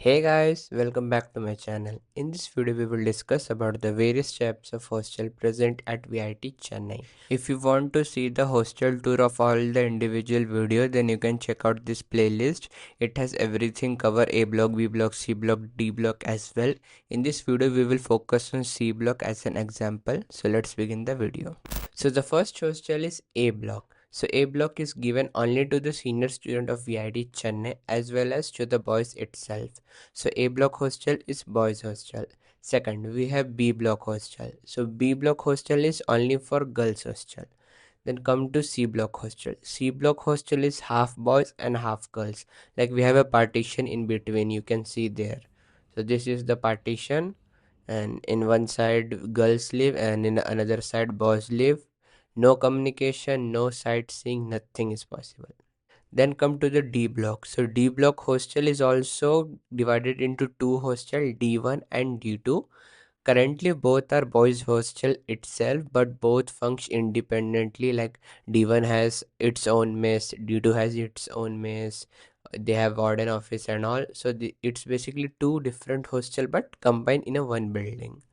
Hey guys, welcome back to my channel. In this video we will discuss about the various types of hostel present at VIT Chennai. If you want to see the hostel tour of all the individual video, then you can check out this playlist. It has everything cover A block, B block, C block, D block as well. In this video we will focus on C block as an example. So let's begin the video. So the first hostel is A block. So A block is given only to the senior student of VIT Chennai as well as to the boys itself. So A block hostel is boys hostel. Second, we have B block hostel. So B block hostel is only for girls hostel. Then come to C block hostel. C block hostel is half boys and half girls. Like we have a partition in between, you can see there. So this is the partition, and in one side girls live and in another side boys live. No communication, no sightseeing, nothing is possible. Then come to the D block. So D block hostel is also divided into two hostel, D1 and D2. Currently both are boys hostel itself, but both function independently. Like D1 has its own mess, D2 has its own mess. They have warden office and all. So it's basically two different hostel but combined in a one building.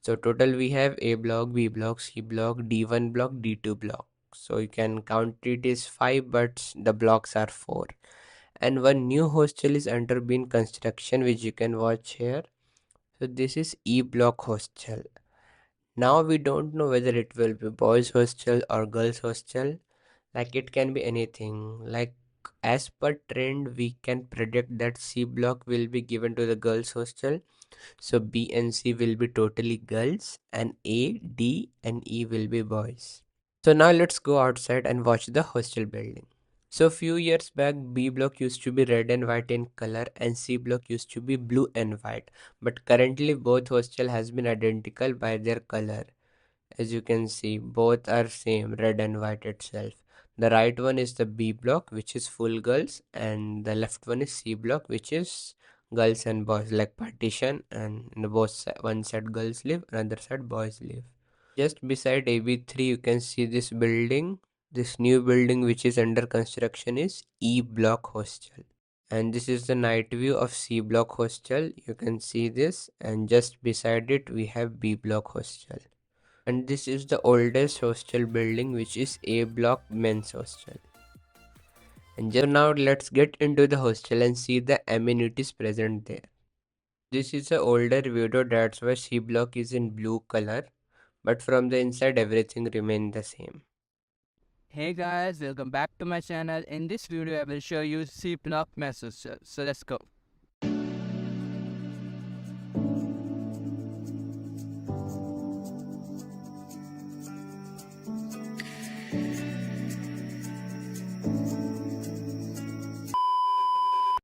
So total we have A block, B block, C block, D1 block, D2 block. So you can count it is 5, but the blocks are 4. And one new hostel is under being construction, which you can watch here. So this is E block hostel. Now we don't know whether it will be boys hostel or girls hostel. Like it can be anything. Like as per trend, we can predict that C block will be given to the girls hostel. So B and C will be totally girls, and A, D, and E will be boys. So now let's go outside and watch the hostel building. So few years back, B block used to be red and white in color and C block used to be blue and white. But currently both hostel has been identical by their color. As you can see, both are same, red and white itself. The right one is the B block, which is full girls, and the left one is C block, which is girls and boys, like partition, and in the one side girls live, another side boys live. Just beside AB3, you can see this building. This new building which is under construction is E block hostel. And this is the night view of C block hostel. You can see this, and just beside it we have B block hostel. And this is the oldest hostel building, which is A block men's hostel. And just now let's get into the hostel and see the amenities present there. This is a older video, that's why C block is in blue color, but from the inside everything remains the same. Hey guys, welcome back to my channel. In this video, I will show you C block message. So let's go.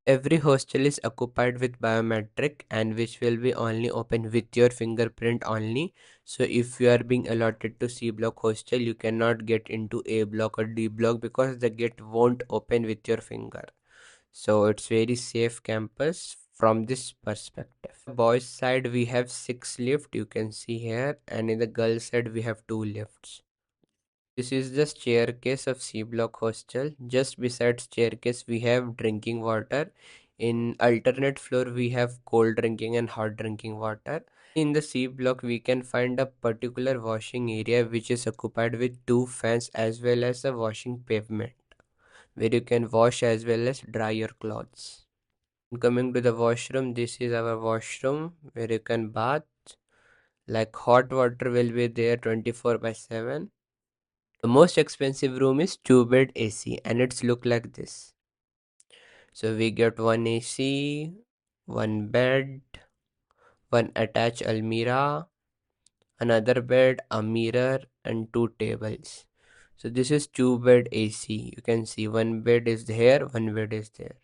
Every hostel is occupied with biometric and which will be only open with your fingerprint only. So if you are being allotted to C block hostel, you cannot get into A block or D block because the gate won't open with your finger. So it's very safe campus from this perspective. Boys side we have 6 lifts, you can see here, and in the girls side we have 2 lifts. This is the staircase of C block hostel. Just beside staircase we have drinking water. In alternate floor we have cold drinking and hot drinking water. In the C block we can find a particular washing area which is occupied with 2 fans as well as a washing pavement where you can wash as well as dry your clothes. Coming to the washroom, this is our washroom where you can bath. Like hot water will be there 24/7. The most expensive room is 2-bed AC and it's look like this. So we get one AC, one bed, one attached almirah, another bed, a mirror, and 2 tables. So this is 2-bed AC. You can see one bed is here, one bed is there.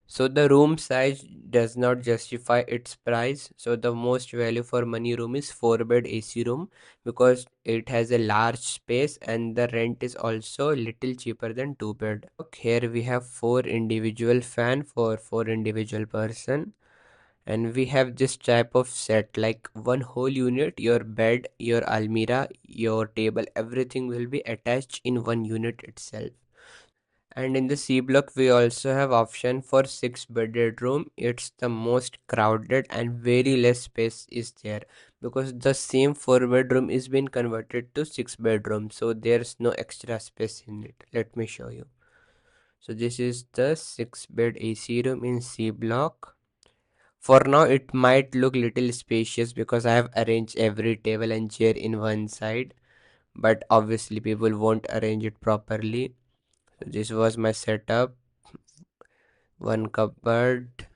So the room size does not justify its price. So the most value for money room is 4-bed AC room because it has a large space and the rent is also little cheaper than 2-bed. Here we have 4 individual fan for 4 individual person, and we have this type of set like one whole unit, your bed, your almirah, your table, everything will be attached in one unit itself. And in the C block we also have option for 6 bedded room. It's the most crowded and very less space is there, because the same 4 bedroom is being converted to 6 bedroom, so there's no extra space in it. Let me show you. So this is the 6 bed AC room in C block. For now it might look little spacious because I have arranged every table and chair in one side, but obviously people won't arrange it properly. So this was my setup. One cupboard,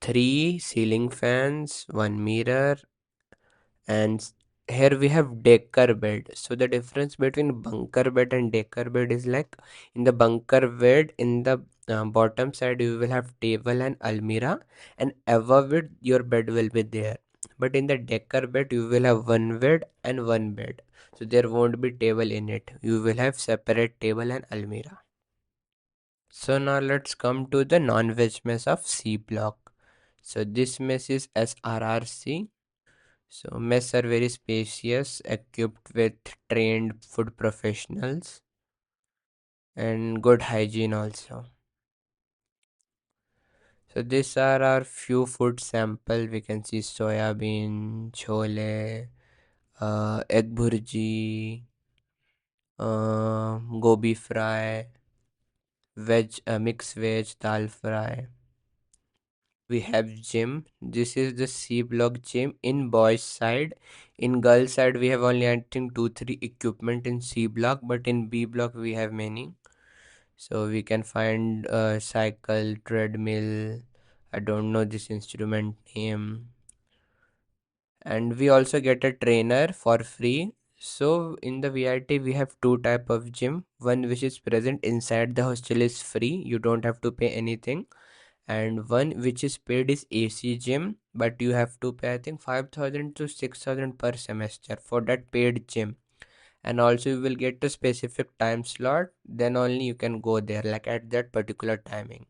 three ceiling fans, one mirror, and here we have decker bed. So the difference between bunker bed and decker bed is like, in the bunker bed, in the bottom side you will have table and almirah, and above it your bed will be there. But in the decker bed you will have one bed and one bed, so there won't be table in it. You will have separate table and almirah. So now let's come to the non-veg mess of C block. So this mess is SRRC. So mess are very spacious, equipped with trained food professionals and good hygiene also. So these are our few food sample. We can see soya bean, chole, egg bhurji, gobi fry, veg, mixed veg, dal fry. We have gym. This is the C block gym in boys side. In girls side we have only, I think, 2 3 equipment in C block, but in B block we have many. So we can find a cycle, treadmill, I don't know this instrument name, and we also get a trainer for free. So in the VIT we have two type of gym. One which is present inside the hostel is free, you don't have to pay anything, and one which is paid is AC gym, but you have to pay, I think, 5,000 to 6,000 per semester for that paid gym. And also you will get a specific time slot, then only you can go there, like at that particular timing.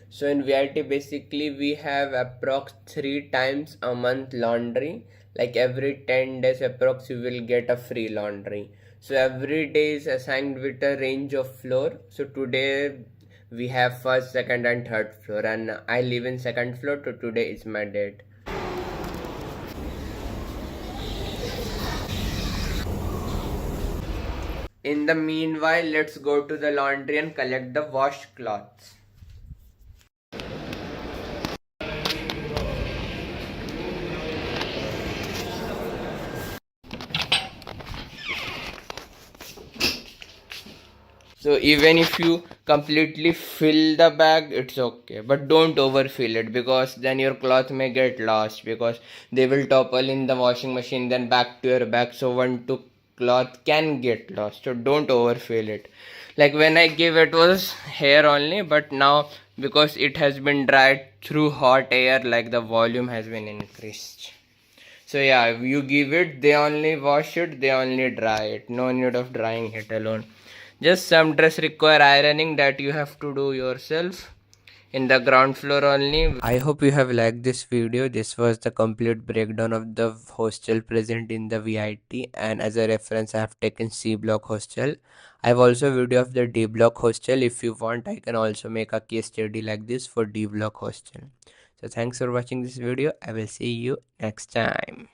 So in VIT basically we have approx 3 times a month laundry. Like every 10 days approx you will get a free laundry. So every day is assigned with a range of floor. So today we have first, second and third floor, and I live in second floor, so today is my date. In the meanwhile, let's go to the laundry and collect the washed clothes. So even if you completely fill the bag, it's okay, but don't overfill it, because then your cloth may get lost, because they will topple in the washing machine then back to your bag. So one two cloth can get lost. So don't overfill it. Like when I give it was hair only, but now because it has been dried through hot air, like the volume has been increased. So yeah, you give it, they only wash it, they only dry it. No need of drying it alone. Just some dress require ironing, that you have to do yourself in the ground floor only. I hope you have liked this video. This was the complete breakdown of the hostel present in the VIT, and as a reference I have taken C block hostel. I have also a video of the D block hostel. If you want, I can also make a case study like this for D block hostel. So thanks for watching this video. I will see you next time.